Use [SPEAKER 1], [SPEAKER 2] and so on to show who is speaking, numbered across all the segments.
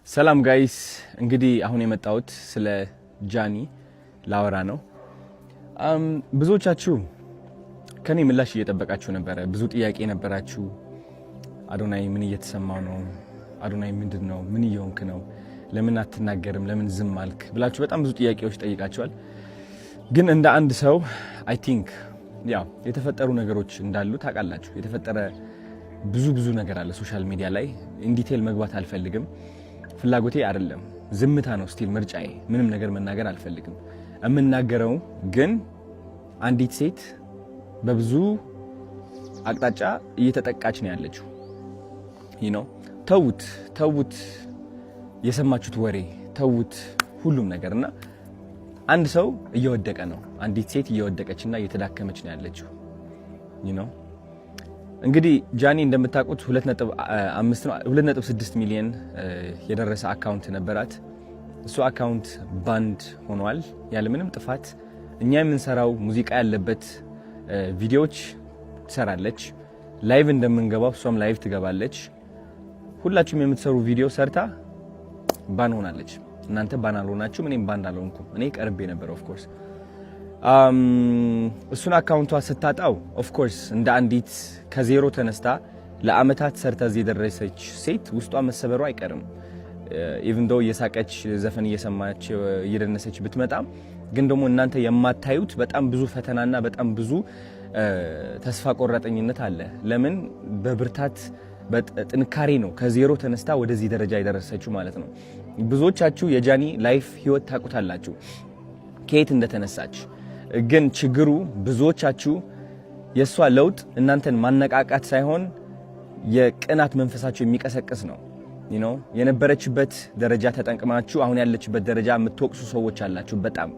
[SPEAKER 1] ሰላም ጋይስ እንግዲህ አሁን የመጣሁት ስለ ጃኒ ላወራ ነው። ብዙዎቻችሁ ከኔ ምላሽ እየጠበቃችሁ ነበር። ብዙ ጥያቄ ነበራችሁ። አዶናይ ምን እየተሰማው ነው? አዶናይ ምንድነው? ምን እየሆንክ ነው? ለምን አትናገርም? ለምን ዝም አልክ? ብላችሁ በጣም ብዙ ጥያቄዎች ጠይቃችኋል። ግን እንደ አንድ ሰው አይ ቲንክ ያው የተፈጠሩ ነገሮች እንዳሉ ታውቃላችሁ። የተፈጠረ ብዙ ነገር አለ ሶሻል ሚዲያ ላይ። ኢን ዲቴል መግባት አልፈልግም። ፍላጎቴ አይደለም። ዝምታ ነው ስቲል ምርጫዬ። ምንም ነገር መናገር አልፈልግም። እምናገረው ግን አንዲት ሴት በብዙ አቅጣጫ እየተጠቃች ነው ያለችው። ተውት የሰማችሁት ወሬ ተውት ሁሉም ነገርና አንድ ሰው እየወደቀ ነው። አንዲት ሴት እየወደቀችና እየተዳከመች ነው ያለችው። እንግዲህ ጃኒ እንደምታውቁት 2.6 ሚሊዮን የደረሰ አካውንት ነበራት። እሱ አካውንት ባንድ ሆኗል ያለ ምንም ጥፋት። እኛ የምንሰራው ሙዚቃ ያለበት ቪዲዮዎች ትሰራለች። ላይቭ እንደምንገባው እሷም ላይቭ ትገባለች። ሁላችሁም የምትሰሩ ቪዲዮ ሰርታ ባን ሆናለች። እናንተ ባን አልሆናችሁም፣ እኔም ባን አልሆንኩም። እኔ ቀርቤ ነበር ኦፍ ኮርስ። እሱን አካውንቷ ስታጣው ኦፍ ኮርስ እንደ አንዲት ከዜሮ ተነስታ ለአመታት ሰርታ እዚህ የደረሰች ሴት ውስጧ መሰበሩ አይቀርም። ኢቭን ዶ እየሳቀች ዘፈን እየሰማች እየደነሰች ብትመጣም ግን ደግሞ እናንተ የማታዩት በጣም ብዙ ፈተናና በጣም ብዙ ተስፋ ቆራጠኝነት አለ። ለምን በብርታት በጥንካሬ ነው ከዜሮ ተነስታ ወደዚህ ደረጃ የደረሰችው ማለት ነው። ብዙዎቻችሁ የጃኒ ላይፍ ህይወት ታውቁታላችሁ ከየት እንደተነሳች። ግን ችግሩ ብዙዎቻችሁ የሷ ለውጥ እናንተን ማነቃቃት ሳይሆን የቅናት መንፈሳችሁ የሚቀሰቅስ ነው። የነበረችበት ደረጃ ተጠንቅማችሁ አሁን ያለችበት ደረጃ የምትወቅሱ ሰዎች አላችሁ። በጣም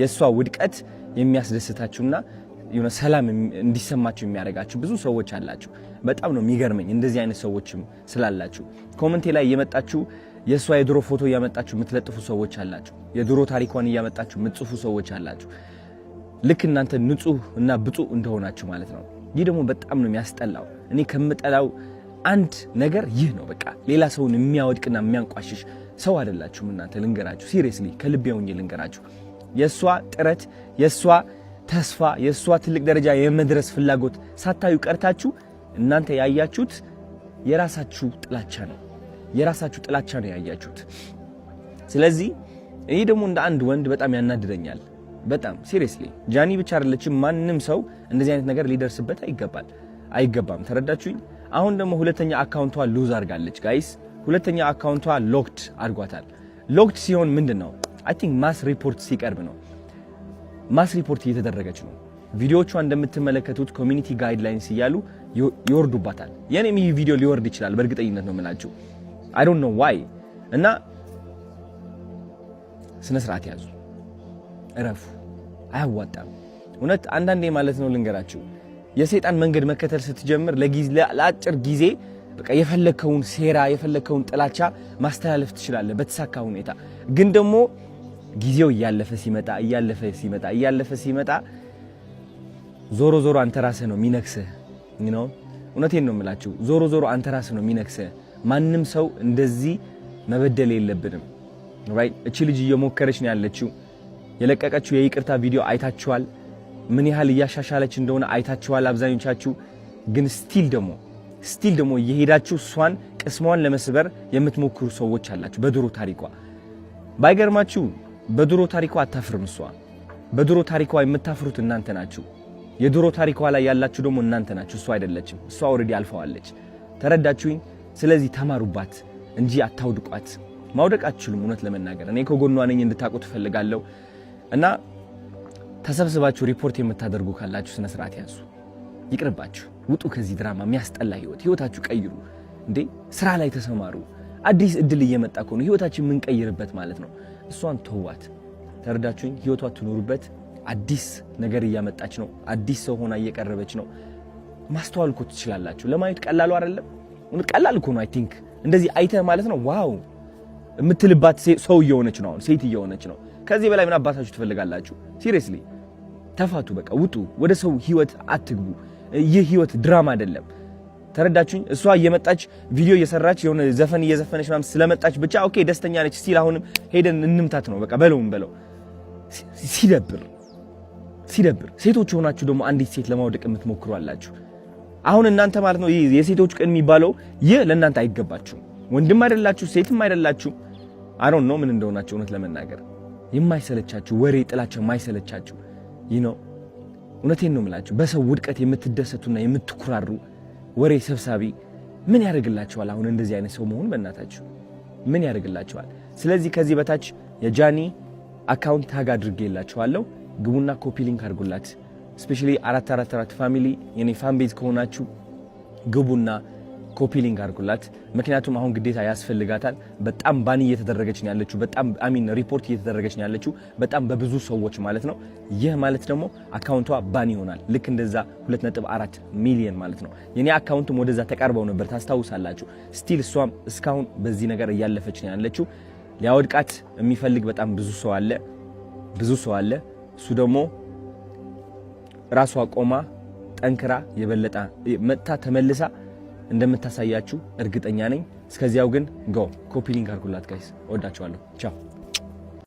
[SPEAKER 1] የሷ ውድቀት የሚያስደስታችሁና ሰላም እንዲሰማችሁ የሚያደርጋችሁ ብዙ ሰዎች አላችሁ። በጣም ነው የሚገርመኝ እንደዚህ አይነት ሰዎችም ስላላችሁ። ኮሜንቴ ላይ እየመጣችሁ የሷ የድሮ ፎቶ እያመጣችሁ የምትለጥፉ ሰዎች አላችሁ። የድሮ ታሪኳን እያመጣችሁ የምትጽፉ ሰዎች አላችሁ። ልክ እናንተ ንጹህ እና ብፁዕ እንደሆናችሁ ማለት ነው። ይህ ደግሞ በጣም ነው የሚያስጠላው። እኔ ከምጠላው አንድ ነገር ይህ ነው። በቃ ሌላ ሰውን የሚያወድቅና የሚያንቋሽሽ ሰው አይደላችሁም እናንተ። ልንገራችሁ፣ ሲሪየስሊ ከልቤ ሆኜ ልንገራችሁ። የሷ ጥረት፣ የሷ ተስፋ፣ የሷ ትልቅ ደረጃ የመድረስ ፍላጎት ሳታዩ ቀርታችሁ እናንተ ያያችሁት የራሳችሁ ጥላቻ ነው። የራሳችሁ ጥላቻ ነው ያያችሁት። ስለዚህ ይሄ ደግሞ እንደ አንድ ወንድ በጣም ያናድደኛል። በጣም ሲሪየስሊ ጃኒ ብቻ አይደለችም፣ ማንም ሰው እንደዚህ አይነት ነገር ሊደርስበት አይገባም። ተረዳችሁኝ? አሁን ደግሞ ሁለተኛ አካውንቷ ሉዝ አድርጋለች ጋይስ። ሁለተኛ አካውንቷ ሎክድ አድርጓታል። ሎክድ ሲሆን ምንድነው? አይ ቲንክ ማስ ሪፖርት ሲቀርብ ነው። ማስ ሪፖርት እየተደረገች ነው። ቪዲዮቿ እንደምትመለከቱት ኮሚኒቲ ጋይድላይንስ እያሉ ይወርዱባታል። የኔም ይህ ቪዲዮ ሊወርድ ይችላል በእርግጠኝነት ነው የምላችሁ። አይ ዶንት ኖ ዋይ። እና ስነ ስርዓት ያዙ፣ እረፉ። አያዋጣም እውነት። አንዳንዴ ማለት ነው ልንገራችሁ፣ የሰይጣን መንገድ መከተል ስትጀምር ለአጭር ጊዜ በቃ የፈለከውን ሴራ የፈለከውን ጥላቻ ማስተላለፍ ትችላለህ በተሳካ ሁኔታ። ግን ደግሞ ጊዜው እያለፈ ሲመጣ ዞሮ አንተ ራስህ ነው የሚነክስህ። እውነቴን ነው የምላችሁ፣ ዞሮ አንተ ራስህ ነው የሚነክስህ። ማንም ሰው እንደዚህ መበደል የለብንም። ራይት? እቺ ልጅ እየሞከረች ነው ያለችው። የለቀቀችው የይቅርታ ቪዲዮ አይታችኋል። ምን ያህል እያሻሻለች እንደሆነ አይታችኋል አብዛኞቻችሁ። ግን ስቲል ደግሞ እየሄዳችሁ እሷን ቅስሟን ለመስበር የምትሞክሩ ሰዎች አላችሁ። በድሮ ታሪኳ ባይገርማችሁ በድሮ ታሪኳ አታፍርም እሷ። በድሮ ታሪኳ የምታፍሩት እናንተ ናችሁ። የድሮ ታሪኳ ላይ ያላችሁ ደግሞ እናንተ ናችሁ፣ እሷ አይደለችም። እሷ ኦልሬዲ አልፈዋለች። ተረዳችሁኝ? ስለዚህ ተማሩባት እንጂ አታውድቋት። ማውደቅ አትችሉም። እውነት ለመናገር እኔ ከጎኗ ነኝ እንድታውቁት እፈልጋለሁ። እና ተሰብስባችሁ ሪፖርት የምታደርጉ ካላችሁ ስነ ስርዓት ያዙ። ይቅርባችሁ፣ ውጡ ከዚህ ድራማ። የሚያስጠላ ህይወታችሁ ቀይሩ። እንዴ ስራ ላይ ተሰማሩ። አዲስ እድል እየመጣ ነው፣ ህይወታችን የምንቀይርበት ማለት ነው። እሷን ተዋት። ተረዳችሁኝ? ህይወቷ ትኖሩበት። አዲስ ነገር እያመጣች ነው። አዲስ ሰው ሆና እየቀረበች ነው። ማስተዋል እኮ ትችላላችሁ። ለማየት ቀላሉ አይደለም። ቀላል እኮ ነው። አይ ቲንክ እንደዚህ አይተህ ማለት ነው ዋው የምትልባት ሰው እየሆነች ነው። አሁን ሴት እየሆነች ነው። ከዚህ በላይ ምን አባታችሁ ትፈልጋላችሁ? ሲሪየስሊ ተፋቱ። በቃ ውጡ። ወደ ሰው ህይወት አትግቡ። ይህ ህይወት ድራማ አይደለም። ተረዳችሁኝ? እሷ እየመጣች ቪዲዮ እየሰራች የሆነ ዘፈን እየዘፈነች ምናምን ስለመጣች ብቻ ኦኬ ደስተኛ ነች ስቲል አሁንም ሄደን እንምታት ነው በቃ በለው። ሲደብር ሴቶች ሆናችሁ ደግሞ አንዲት ሴት ለማውደቅ የምትሞክሩ አላችሁ። አሁን እናንተ ማለት ነው የሴቶች ቀን የሚባለው ይህ ለእናንተ አይገባችሁም። ወንድም አይደላችሁ ሴትም አይደላችሁ። አይ ዶንት ኖ ምን እንደሆናችሁ እውነት ለመናገር የማይሰለቻችሁ ወሬ ጥላቸው የማይሰለቻችሁ እውነቴን ነው የምላችሁ በሰው ውድቀት የምትደሰቱና የምትኩራሩ ወሬ ሰብሳቢ ምን ያደርግላችኋል? አሁን እንደዚህ አይነት ሰው መሆን በእናታችሁ ምን ያደርግላችኋል? ስለዚህ ከዚህ በታች የጃኒ አካውንት ታግ አድርጌላችኋለሁ። ግቡና ኮፒ ሊንክ አድርጉላት። ስፔሻሊ 444 ፋሚሊ የኔ ፋን ቤዝ ከሆናችሁ ግቡና ኮፒ ሊንክ አድርጉላት። ምክንያቱም አሁን ግዴታ ያስፈልጋታል። በጣም ባን እየተደረገች ነው ያለችው። በጣም ሪፖርት እየተደረገች ነው ያለችው በጣም በብዙ ሰዎች ማለት ነው። ይህ ማለት ደግሞ አካውንቷ ባን ይሆናል። ልክ እንደዛ 2.4 ሚሊዮን ማለት ነው። የኔ አካውንትም ወደዛ ተቃርበው ነበር ታስታውሳላችሁ። ስቲል እሷም እስካሁን በዚህ ነገር እያለፈች ነው ያለችው። ሊያወድቃት የሚፈልግ በጣም ብዙ ሰው አለ። እሱ ደግሞ ራሷ ቆማ ጠንክራ የበለጠ መጥታ ተመልሳ እንደምታሳያችሁ እርግጠኛ ነኝ። እስከዚያው ግን ኮፒ ሊንክ አድርጉላት ጋይስ። ወዳችኋለሁ። ቻው